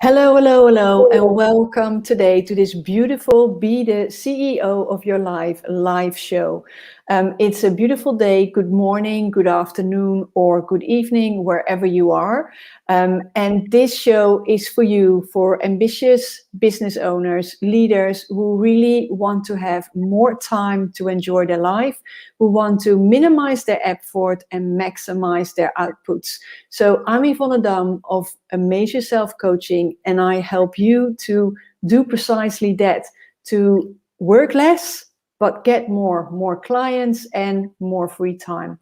Hello, hello, hello, and welcome today to this beautiful Be the CEO of Your Life live show. It's a beautiful day. Good morning, good afternoon, or good evening, wherever you are. And this show is for you, for ambitious business owners, leaders who really want to have more time to enjoy their life, who want to minimize their effort and maximize their outputs. So I'm Yvonne of Amazing Self-Coaching, and I help you to do precisely that, to work less, but get more clients and more free time.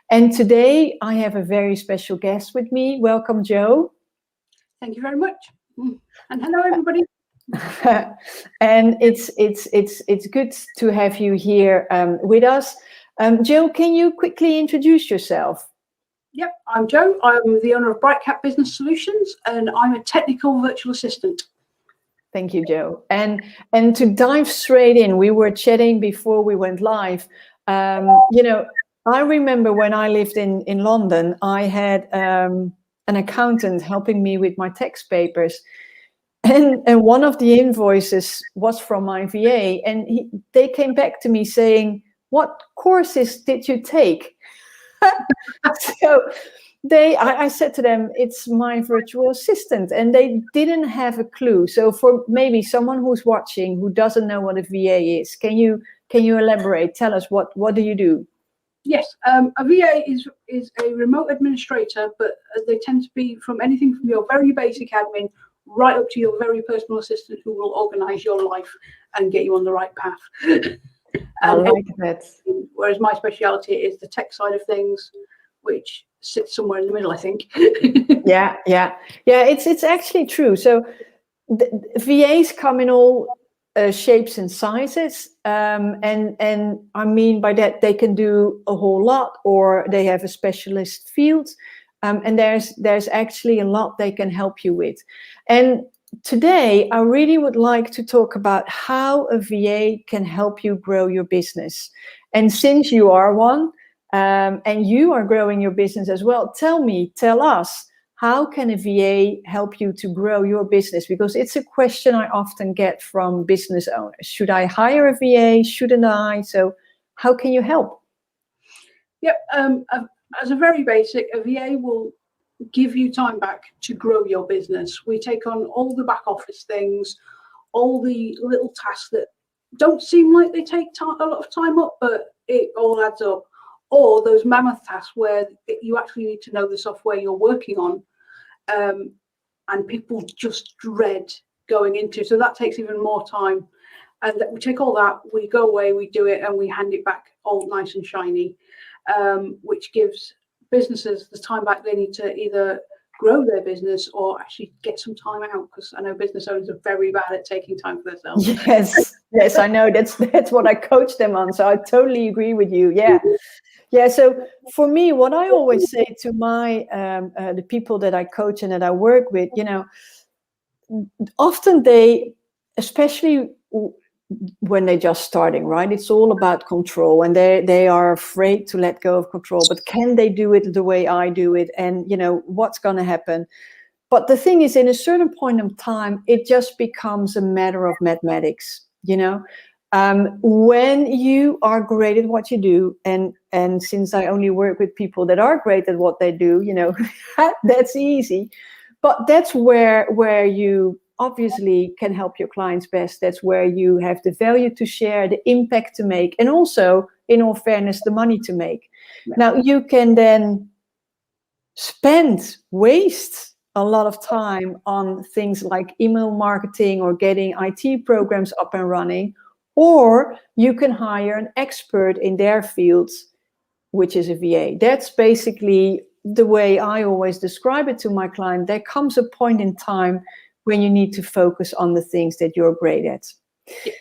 And today I have a very special guest with me. Welcome, Joe. Thank you very much. And hello, everybody. And it's good to have you here with us. Joe, can you quickly introduce yourself? Yep, I'm Joe. I'm the owner of Breakout Business Solutions, and I'm a technical virtual assistant. Thank you, Joe. And to dive straight in, we were chatting before we went live. I remember when I lived in London, I had an accountant helping me with my tax papers. And one of the invoices was from my VA. And they came back to me saying, "What courses did you take?" So I said to them, "It's my virtual assistant," and they didn't have a clue. So for maybe someone who's watching who doesn't know what a VA is, can you elaborate? Tell us what do you do? Yes, a VA is a remote administrator, but they tend to be from anything from your very basic admin right up to your very personal assistant who will organise your life and get you on the right path. I like that. Whereas my speciality is the tech side of things, which sits somewhere in the middle, I think. Yeah. It's actually true. So the VAs come in all shapes and sizes, and I mean by that they can do a whole lot, or they have a specialist field, and there's actually a lot they can help you with. And today I really would like to talk about how a VA can help you grow your business. And since you are one, and you are growing your business as well, tell us, how can a VA help you to grow your business? Because it's a question I often get from business owners. Should I hire a VA? Shouldn't I? So how can you help? Yep. As a very basic, a VA will give you time back to grow your business. We take on all the back office things, all the little tasks that don't seem like they take a lot of time up, but it all adds up. Or those mammoth tasks where you actually need to know the software you're working on, and people just dread going into. So that takes even more time. And we take all that, we go away, we do it, and we hand it back all nice and shiny, which gives businesses the time back they need to either grow their business or actually get some time out, because I know business owners are very bad at taking time for themselves. Yes, I know. That's what I coach them on. So I totally agree with you. Yeah. So for me, what I always say to my the people that I coach and that I work with, often they, especially when they're just starting, right? It's all about control, and they are afraid to let go of control. But can they do it the way I do it? And what's going to happen? But the thing is, in a certain point of time, it just becomes a matter of mathematics. When you are great at what you do, and since I only work with people that are great at what they do, that's easy. But that's where you obviously can help your clients best. That's where you have the value to share, the impact to make, and also, in all fairness, the money to make. Yeah. Now you can then waste a lot of time on things like email marketing or getting IT programs up and running, or you can hire an expert in their fields, which is a VA. That's basically the way I always describe it to my client. There comes a point in time when you need to focus on the things that you're great at. Yeah.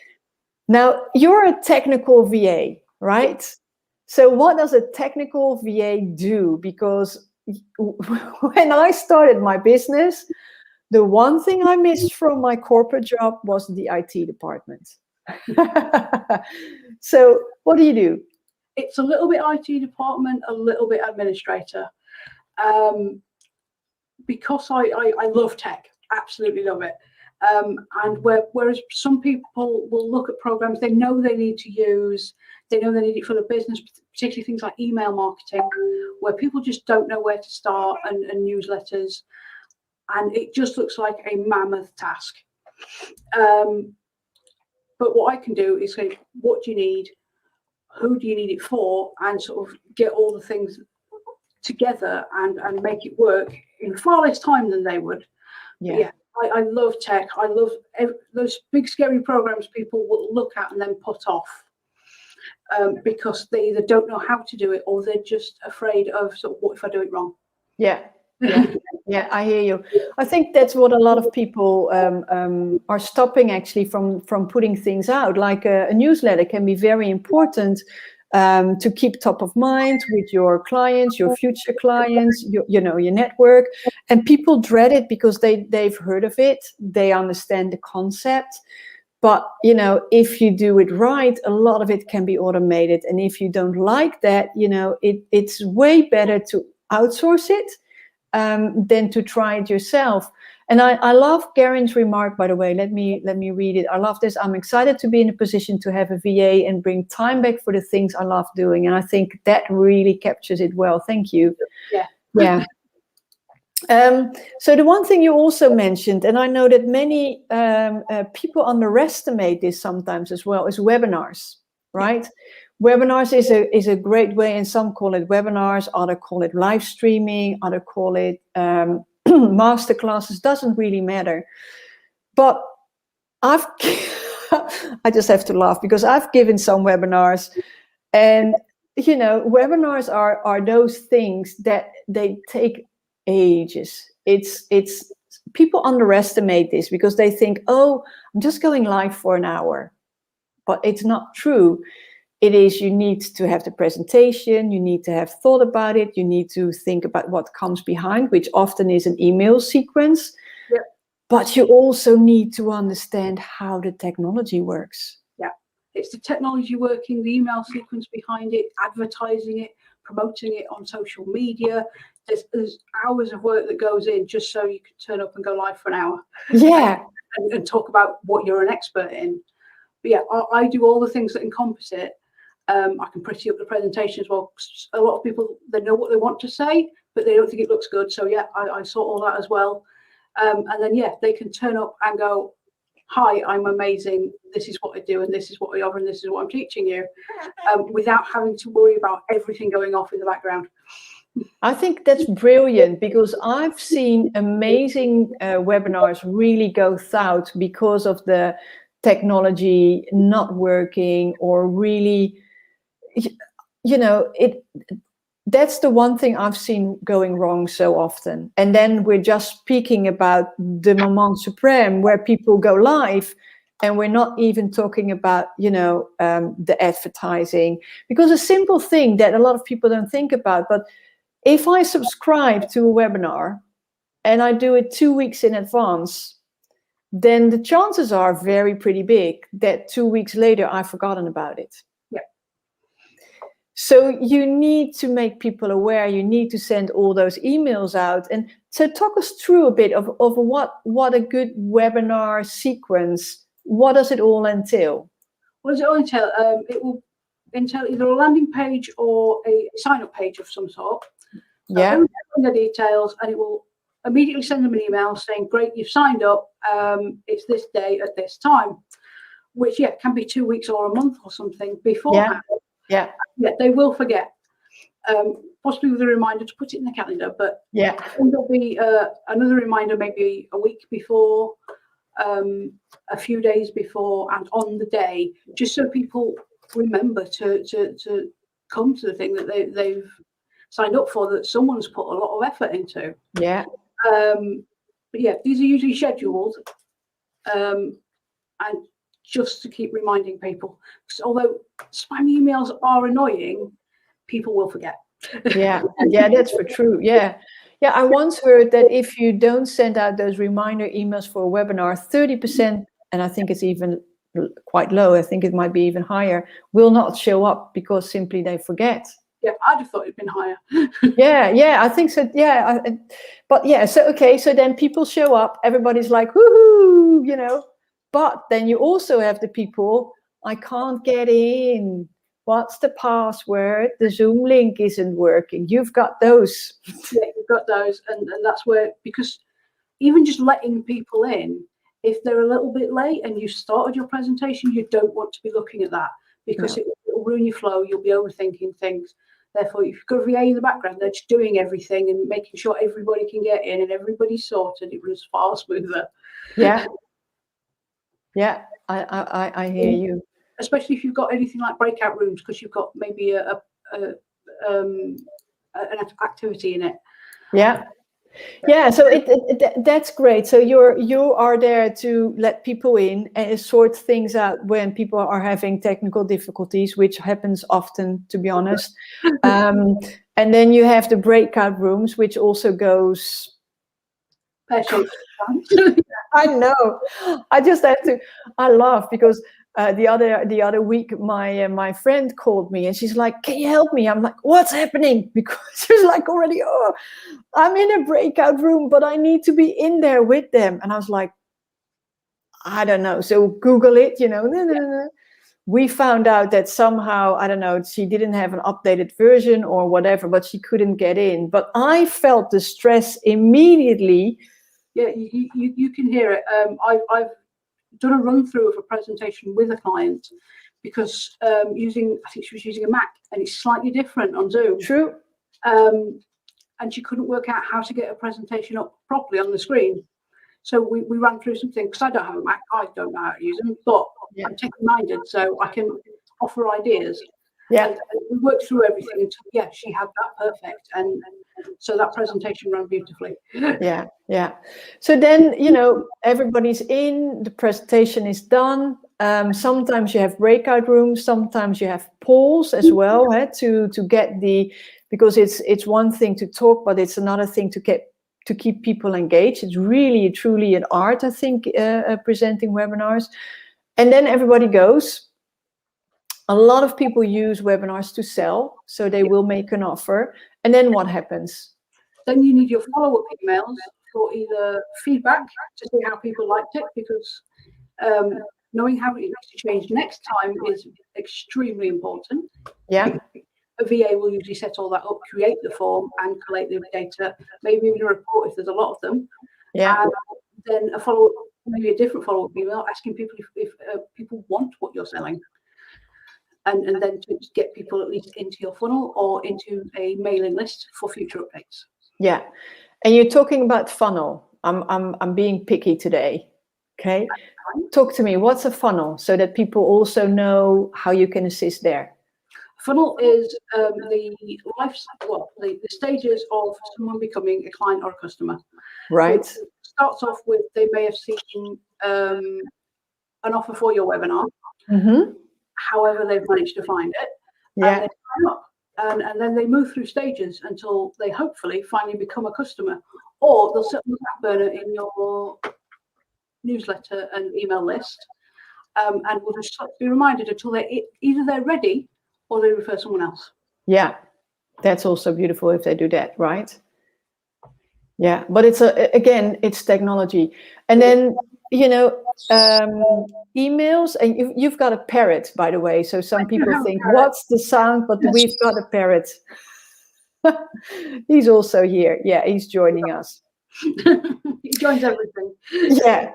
Now, you're a technical VA, right? Yeah. So what does a technical VA do? Because when I started my business, the one thing I missed from my corporate job was the IT department. So what do you do? It's a little bit IT department, a little bit administrator. Because I love tech. absolutely love it. And whereas some people will look at programs they know they need to use, they know they need it for the business, particularly things like email marketing, where people just don't know where to start, and newsletters, and it just looks like a mammoth task. But what I can do is say, what do you need? Who do you need it for? And sort of get all the things together and make it work in far less time than they would. Yeah, I love tech. I love those big scary programs people will look at and then put off because they either don't know how to do it or they're just afraid of sort of, what if I do it wrong? Yeah. Yeah, I hear you. I think that's what a lot of people are stopping actually from putting things out. Like a newsletter can be very important to keep top of mind with your clients, your future clients, your network. And people dread it because they've heard of it, they understand the concept. But if you do it right, a lot of it can be automated. And if you don't like that, it's way better to outsource it than to try it yourself. And I love Garen's remark, by the way. Let me read it. I love this. I'm excited to be in a position to have a VA and bring time back for the things I love doing. And I think that really captures it well. Thank you. Yeah. So the one thing you also mentioned, and I know that many people underestimate this sometimes as well, is webinars, right? Yeah. Webinars is a great way, and some call it webinars, others call it live streaming, others call it master classes, doesn't really matter. But I just have to laugh because I've given some webinars, and webinars are those things that they take ages. It's people underestimate this because they think, oh, I'm just going live for an hour, but it's not true. It is, you need to have the presentation, you need to have thought about it, you need to think about what comes behind, which often is an email sequence. Yeah. But you also need to understand how the technology works. Yeah, it's the technology working, the email sequence behind it, advertising it, promoting it on social media. There's hours of work that goes in just so you can turn up and go live for an hour. Yeah. And talk about what you're an expert in. But yeah, I do all the things that encompass it. I can pretty up the presentation as well. A lot of people, they know what they want to say, but they don't think it looks good. So yeah, I sort all that as well. And then yeah, they can turn up and go, hi, I'm amazing. This is what I do, and this is what I offer, and this is what I'm teaching you, without having to worry about everything going off in the background. I think that's brilliant because I've seen amazing webinars really go south because of the technology not working, or really, that's the one thing I've seen going wrong so often. And then we're just speaking about the moment supreme where people go live, and we're not even talking about, the advertising, because a simple thing that a lot of people don't think about, but if I subscribe to a webinar and I do it 2 weeks in advance, then the chances are pretty big that 2 weeks later I've forgotten about it. Yeah. So you need to make people aware. You need to send all those emails out. And so talk us through a bit of what a good webinar sequence, what does it all entail? What does it all entail? It will entail either a landing page or a sign-up page of some sort. So yeah. The details, and it will immediately send them an email saying, great, you've signed up. It's this day at this time, which can be 2 weeks or a month or something beforehand. Yeah. They will forget. Possibly with a reminder to put it in the calendar, but there'll be another reminder maybe a week before, a few days before, and on the day, just so people remember to come to the thing that they've signed up for, that someone's put a lot of effort into. Yeah. But yeah, these are usually scheduled, and just to keep reminding people, because although spam emails are annoying, people will forget. Yeah, that's for true. Yeah, I once heard that if you don't send out those reminder emails for a webinar, 30%, and I think it's even quite low, I think it might be even higher, will not show up because simply they forget. Yeah, I'd have thought it'd been higher. Yeah, I think so. Yeah, but yeah, so okay, so then people show up, everybody's like, woohoo, you know. But then you also have the people, I can't get in. What's the password? The Zoom link isn't working. You've got those. Yeah, you've got those, and that's where, because even just letting people in, if they're a little bit late and you started your presentation, you don't want to be looking at that, because it'll ruin your flow. You'll be overthinking things. Therefore, if you've got a VA in the background, they're just doing everything and making sure everybody can get in and everybody's sorted. It runs far smoother. Yeah. Yeah, I hear you. Especially if you've got anything like breakout rooms, because you've got maybe an activity in it. Yeah. Yeah, so that's great. So you are there to let people in and sort things out when people are having technical difficulties, which happens often, to be honest. And then you have the breakout rooms, which also goes. I know. I just have to. I laugh because the other week my friend called me and she's like, "Can you help me?" I'm like, "What's happening?" Because she's like already, "Oh, I'm in a breakout room, but I need to be in there with them." And I was like, "I don't know." So Google it, you know. We found out that somehow, I don't know, she didn't have an updated version or whatever, but she couldn't get in. But I felt the stress immediately. Yeah, you can hear it. I've done a run through of a presentation with a client because I think she was using a Mac, and it's slightly different on Zoom. True. And she couldn't work out how to get a presentation up properly on the screen. So we ran through something, because I don't have a Mac, I don't know how to use them, but I'm tech-minded, so I can offer ideas. Yeah. And we worked through everything until, she had that perfect. And so that presentation ran beautifully. Yeah. So then, you know, everybody's in, the presentation is done. Sometimes you have breakout rooms, sometimes you have polls as well, to get because it's one thing to talk, but it's another thing to keep people engaged. It's really, truly an art, I think, presenting webinars. And then everybody goes. A lot of people use webinars to sell, so they will make an offer. And then what happens? Then you need your follow-up emails for either feedback to see how people liked it, because knowing how it needs to change next time is extremely important. Yeah. A VA will usually set all that up, create the form and collate the data, maybe even a report if there's a lot of them. Yeah. And then a follow-up, maybe a different follow-up email asking people if people want what you're selling. And then to get people at least into your funnel or into a mailing list for future updates. Yeah, and you're talking about funnel. I'm being picky today. Okay, talk to me. What's a funnel, so that people also know how you can assist there? Funnel is the stages of someone becoming a client or a customer. Right. So it starts off with, they may have seen an offer for your webinar. Mm-hmm. However, they've managed to find it. Yeah. And they sign up. And then they move through stages until they hopefully finally become a customer, or they'll sit on the back burner in your newsletter and email list, and will just be reminded until either they're ready or they refer someone else. Yeah, that's also beautiful if they do that, right? Yeah, but it's technology. And then, you know, emails, and you've got a parrot, by the way. So some people think, what's the sound? But we've got a parrot. He's also here. Yeah, he's joining us. He joins everything. Yeah.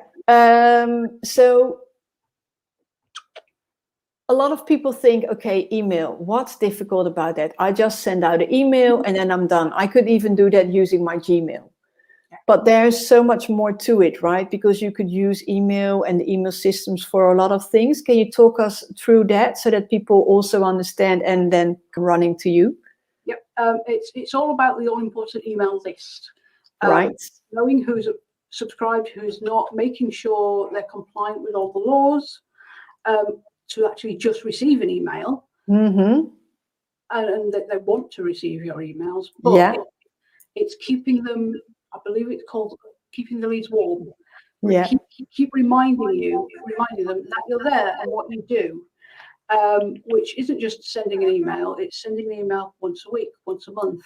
So a lot of people think, okay, email, what's difficult about that? I just send out an email and then I'm done. I could even do that using my Gmail. But there's so much more to it, right? Because you could use email and email systems for a lot of things. Can you talk us through that so that people also understand and then running to you? Yep. It's all about the all-important email list. Right. Knowing who's subscribed, who's not, making sure they're compliant with all the laws, to actually just receive an email. Mm-hmm. And that they want to receive your emails. But it's keeping them, I believe it's called keeping the leads warm. Yeah. Keep reminding them that you're there and what you do. which isn't just sending an email, it's sending an email once a week, once a month,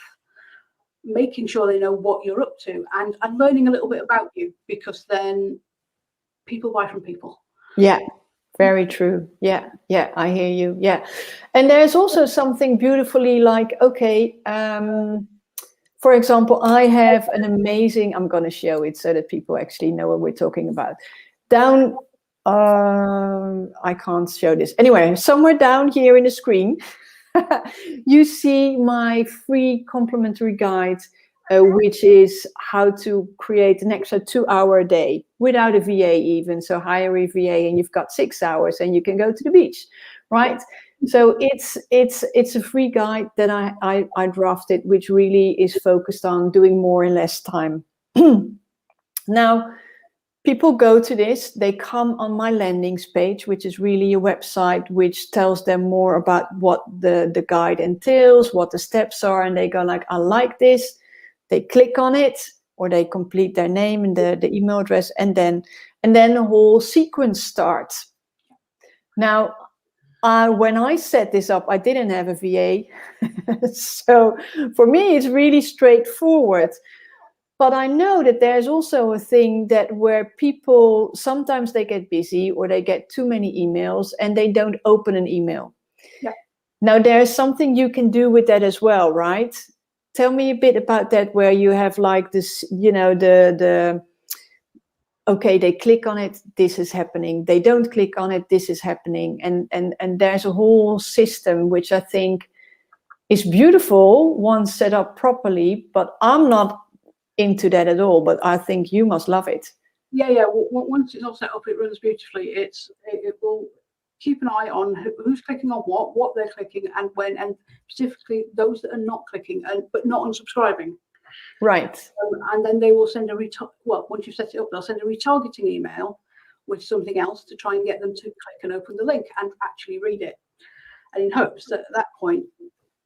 making sure they know what you're up to, and learning a little bit about you, because then people buy from people. Yeah, very true. Yeah, I hear you. Yeah. And there's also something beautifully like, okay, for example, I have an amazing, I'm going to show it so that people actually know what we're talking about. Down, I can't show this. Anyway, somewhere down here in the screen, you see my free complimentary guide, which is how to create an extra 2 hour a day without a VA even. So hire a VA and you've got 6 hours and you can go to the beach, right? So it's a free guide that I drafted, which really is focused on doing more in less time. Now, people go to this, they come on my landings page, which is really a website which tells them more about what the guide entails, what the steps are, and they go like, I like this. They click on it, or they complete their name and the email address, and then the whole sequence starts. Now, when I set this up, I didn't have a VA. So for me, it's really straightforward. But I know that there's also a thing that where people, sometimes they get busy or they get too many emails and they don't open an email. Yeah. Now, there's something you can do with that as well, right? Tell me a bit about that, where you have like this, you know, okay, they click on it, this is happening. They don't click on it, this is happening. And there's a whole system which I think is beautiful once set up properly, but I'm not into that at all, but I think you must love it. Yeah. Once it's all set up, it runs beautifully. It will keep an eye on who's clicking on what they're clicking, and when, and specifically those that are not clicking but not unsubscribing. Right. And then they will send once you've set it up, they'll send a retargeting email with something else to try and get them to click and open the link and actually read it. And in hopes that at that point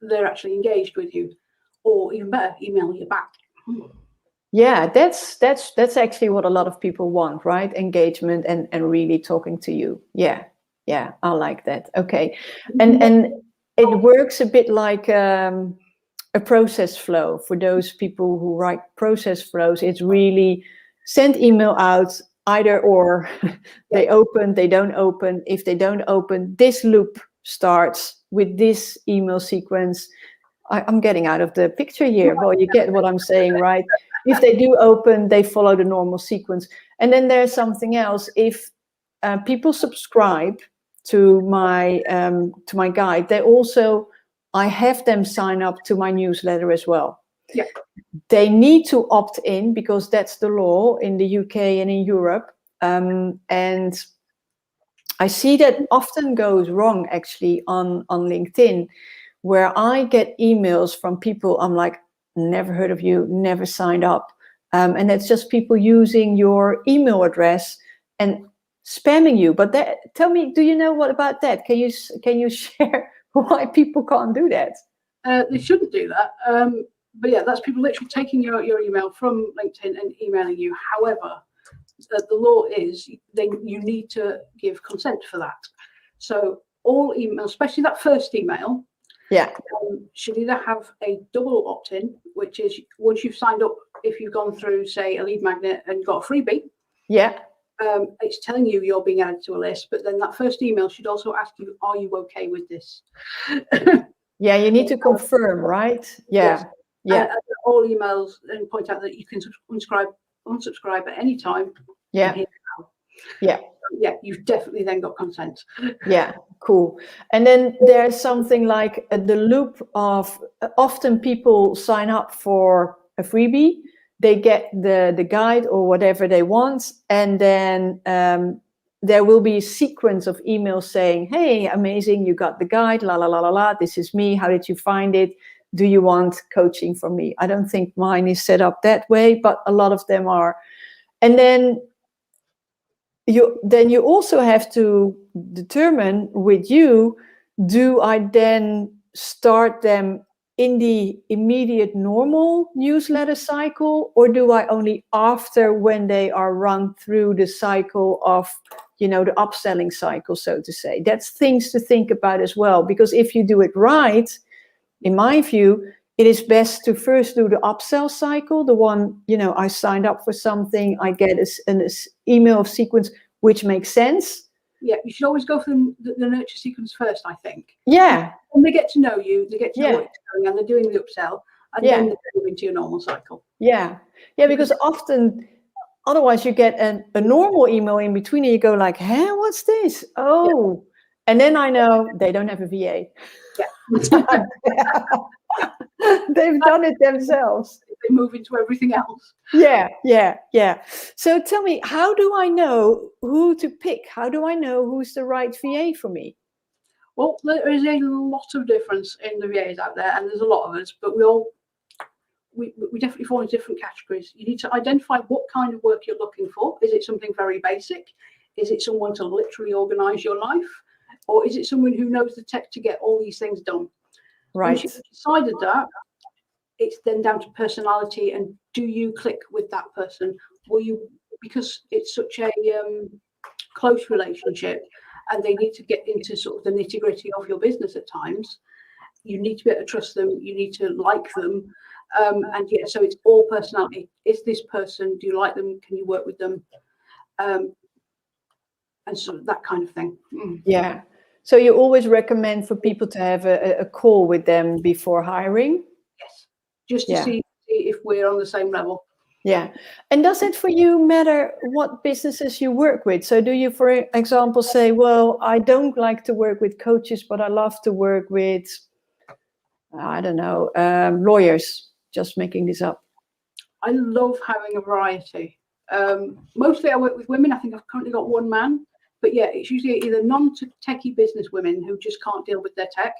they're actually engaged with you, or even better, email you back. Yeah, that's actually what a lot of people want, right? Engagement and really talking to you. Yeah, I like that. Okay, and it works a bit like a process flow for those people who write process flows. It's really send email out, either or. They open, they don't open. If they don't open, this loop starts with this email sequence. I'm getting out of the picture here. Well, you get what I'm saying, right? If they do open, they follow the normal sequence. And then there's something else. If people subscribe to my guide, they also, I have them sign up to my newsletter as well. Yeah. They need to opt in because that's the law in the UK and in Europe. And I see that often goes wrong actually on LinkedIn, where I get emails from people, I'm like, never heard of you, never signed up. And that's just people using your email address and spamming you. But tell me, do you know what about that? Can you share why people can't do that? They shouldn't do that. But yeah, that's people literally taking your email from LinkedIn and emailing you. However, the law is you need to give consent for that. So all emails, especially that first email, should either have a double opt-in, which is once you've signed up, if you've gone through, say, a lead magnet and got a freebie, it's telling you you're being added to a list, but then that first email should also ask you, are you okay with this? Yeah, you need to confirm, right? Yeah. And all emails, and point out that you can unsubscribe at any time. Yeah. Yeah, you've definitely then got consent. Yeah, cool. And then there's something like the loop of, often people sign up for a freebie, they get the guide or whatever they want, and then there will be a sequence of emails saying, hey, amazing, you got the guide, la la la la la, this is me, how did you find it? Do you want coaching from me? I don't think mine is set up that way, but a lot of them are. And then you also have to determine with you, do I then start them in the immediate normal newsletter cycle, or do I only after, when they are run through the cycle of, you know, the upselling cycle, so to say. That's things to think about as well, because if you do it right, in my view, it is best to first do the upsell cycle, the one, you know, I signed up for something, I get an email sequence which makes sense. Yeah, you should always go for the nurture sequence first, I think. Yeah. When they get to know you, they get to know what you're doing, and they're doing the upsell, and then they go into your normal cycle. Yeah, because often, otherwise you get a normal email in between and you go like, huh, what's this? Oh, and then I know they don't have a VA. Yeah. They've done it themselves. They move into everything else. Yeah. So tell me, how do I know who to pick? How do I know who's the right VA for me? Well, there is a lot of difference in the VAs out there, and there's a lot of us, but we definitely fall into different categories. You need to identify what kind of work you're looking for. Is it something very basic? Is it someone to literally organize your life? Or is it someone who knows the tech to get all these things done? Right. Once you've decided that, it's then down to personality, and do you click with that person? Will you, because it's such a close relationship and they need to get into sort of the nitty-gritty of your business at times, you need to be able to trust them, you need to like them. And yeah, so it's all personality. Is this person, do you like them? Can you work with them? And sort of that kind of thing. Yeah. So you always recommend for people to have a call with them before hiring? Yes. Just to see if we're on the same level. Yeah. And does it for you matter what businesses you work with? So do you, for example, say, well, I don't like to work with coaches, but I love to work with, I don't know, lawyers, just making this up. I love having a variety. Mostly I work with women. I think I've currently got one man, but yeah, it's usually either non-techie business women who just can't deal with their tech.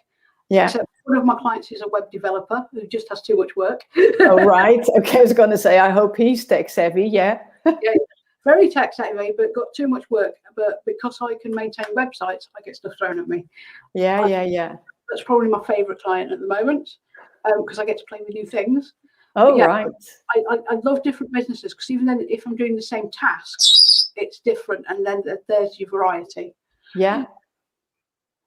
Yeah. Except one of my clients is a web developer who just has too much work. Oh, right. Okay, I was going to say, I hope he's tech savvy. Yeah. Yeah, very tech savvy, but got too much work. But because I can maintain websites, I get stuff thrown at me. Yeah. That's probably my favorite client at the moment, because I get to play with new things. Oh, yeah, right. I love different businesses, because even then, if I'm doing the same tasks, it's different, and then there's your variety. Yeah.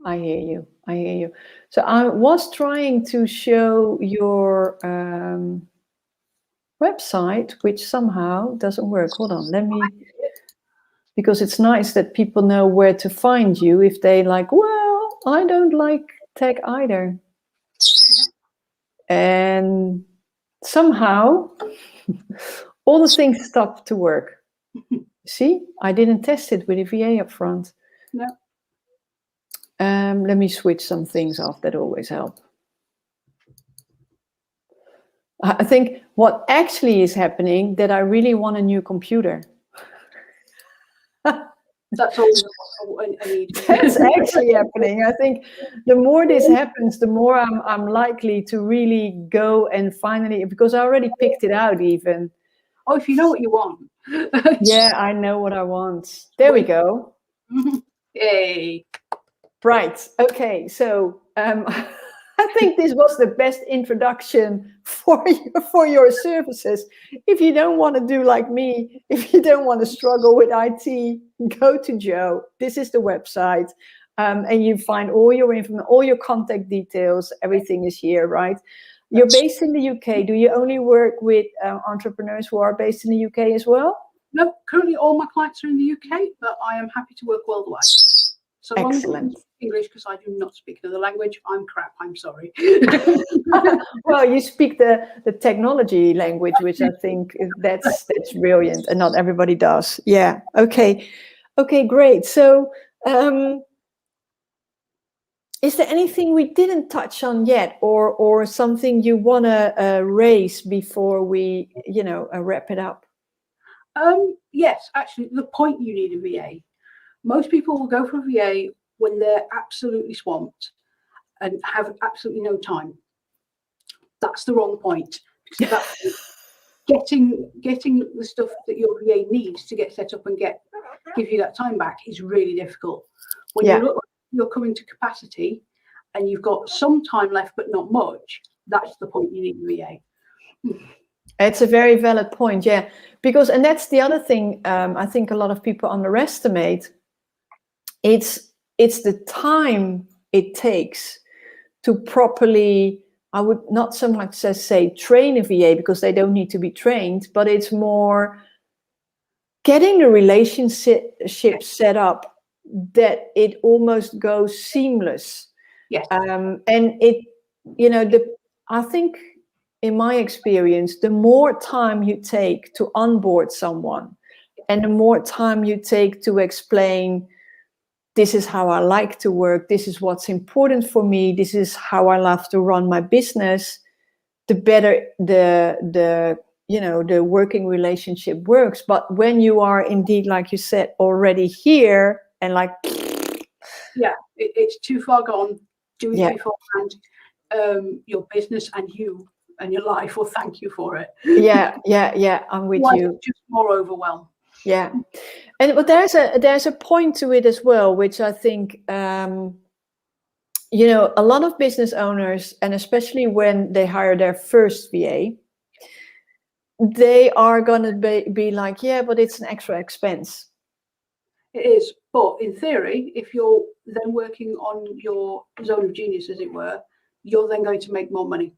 I hear you. So I was trying to show your website, which somehow doesn't work. Hold on, let me, because it's nice that people know where to find you if they like, well, I don't like tech either. And somehow all the things stopped to work. See, I didn't test it with a VA up front. No. Let me switch some things off. That always helps. I think what actually is happening, that I really want a new computer. That's all I need. That's actually happening. I think the more this happens, the more I'm likely to really go and finally, because I already picked it out even. Oh, if you know what you want. Yeah, I know what I want. There we go. Yay. Right. Okay. So I think this was the best introduction for your services. If you don't want to do like me, if you don't want to struggle with IT, go to Joe. This is the website, and you find all your information, all your contact details. Everything is here, right? You're based in the UK. Do you only work with entrepreneurs who are based in the UK as well? No, currently all my clients are in the UK, but I am happy to work worldwide. So long as you speak English, because I do not speak another language. I'm crap. I'm sorry. Well, you speak the technology language, which I think that's brilliant, and not everybody does. Yeah. Okay, great. So, is there anything we didn't touch on yet, or something you want to raise before we, wrap it up? Yes, actually, the point you need a VA. Most people will go for a VA when they're absolutely swamped and have absolutely no time. That's the wrong point. Because that's getting the stuff that your VA needs to get set up and give you that time back is really difficult. When you look like you're coming to capacity and you've got some time left but not much, that's the point you need a VA. It's a very valid point, yeah. And that's the other thing I think a lot of people underestimate. it's the time it takes to properly, I would not so much say train a VA, because they don't need to be trained, but it's more getting the relationship set up that it almost goes seamless. Yes. And it, I think in my experience, the more time you take to onboard someone and the more time you take to explain, this is how I like to work, this is what's important for me, this is how I love to run my business, the better the working relationship works. But when you are indeed, like you said, already here and like, it's too far gone, do it beforehand, your business and you and your life will thank you for it. I'm with you. Just more overwhelm. But there's a point to it as well, which I think a lot of business owners, and especially when they hire their first VA, they are going to be like, but it's an extra expense. It is, but in theory, if you're then working on your zone of genius, as it were, you're then going to make more money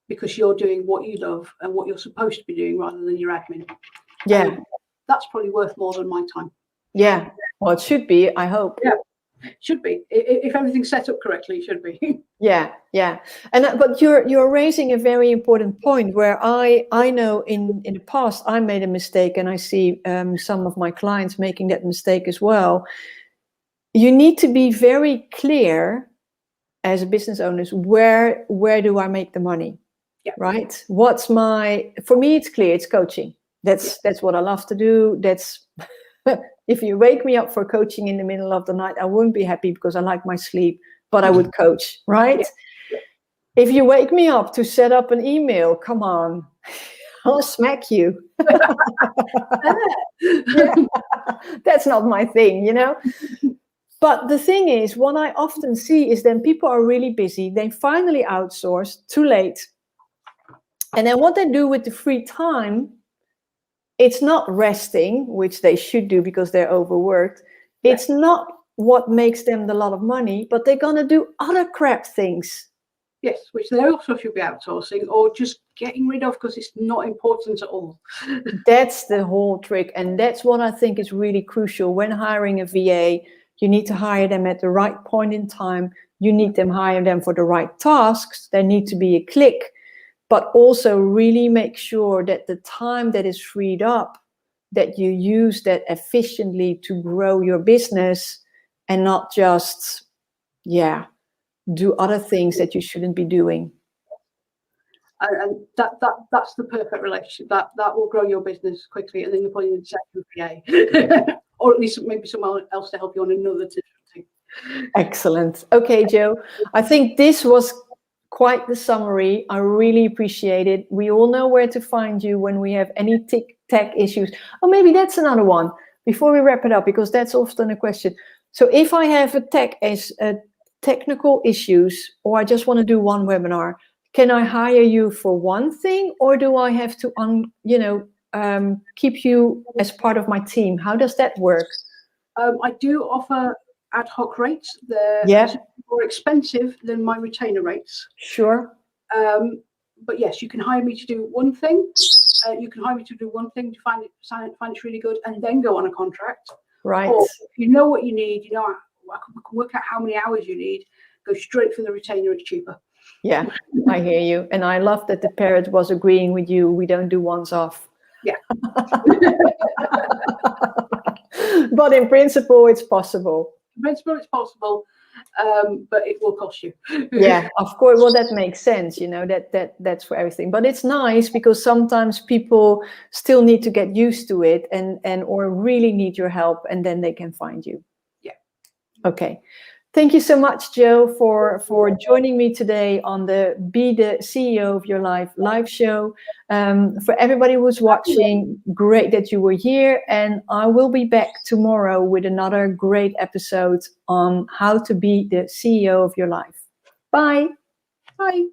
because you're doing what you love and what you're supposed to be doing rather than your admin. That's probably worth more than my time. Well, it should be, I hope. Should be. If everything's set up correctly, it should be. But you're raising a very important point where I know in the past I made a mistake, and I see some of my clients making that mistake as well. You need to be very clear as a business owner, where do I make the money? Right? For me, it's clear, it's coaching. That's what I love to do. That's if you wake me up for coaching in the middle of the night, I wouldn't be happy because I like my sleep, but I would coach, right? If you wake me up to set up an email, come on, I'll smack you. That's not my thing, But the thing is, what I often see is then people are really busy. They finally outsource, too late. And then what they do with the free time, it's not resting, which they should do because they're overworked. It's not what makes them a lot of money, but they're going to do other crap things. Yes, which they also should be outsourcing or just getting rid of because it's not important at all. That's the whole trick. And that's what I think is really crucial. When hiring a VA, you need to hire them at the right point in time. You need to hire them for the right tasks. There need to be a click. But also really make sure that the time that is freed up, that you use that efficiently to grow your business and not just, do other things that you shouldn't be doing. And that's the perfect relationship. That will grow your business quickly, and then you'll probably need a second VA, or at least maybe someone else to help you on another thing. Excellent. Okay, Joe. I think this was quite the summary. I really appreciate it. We all know where to find you when we have any tech issues. Or maybe that's another one before we wrap it up, because that's often a question. So if I have a technical issues, or I just want to do one webinar, can I hire you for one thing, or do I have to keep you as part of my team? How does that work? I do offer ad hoc rates. They're more expensive than my retainer rates. Sure. But yes, you can hire me to do one thing. You can hire me to do one thing to find it really good, and then go on a contract. Right. Or if you know what you need, I can work out how many hours you need. Go straight for the retainer. It's cheaper. Yeah, I hear you, and I love that the parrot was agreeing with you. We don't do once off. Yeah. But in principle, it's possible. In principle, it's possible, but it will cost you. Yeah, of course. Well, that makes sense. That's for everything. But it's nice because sometimes people still need to get used to it, and or really need your help, and then they can find you. Yeah. Okay. Thank you so much, Joe, for joining me today on the Be the CEO of Your Life live show. For everybody who's watching, great that you were here. And I will be back tomorrow with another great episode on how to be the CEO of your life. Bye. Bye.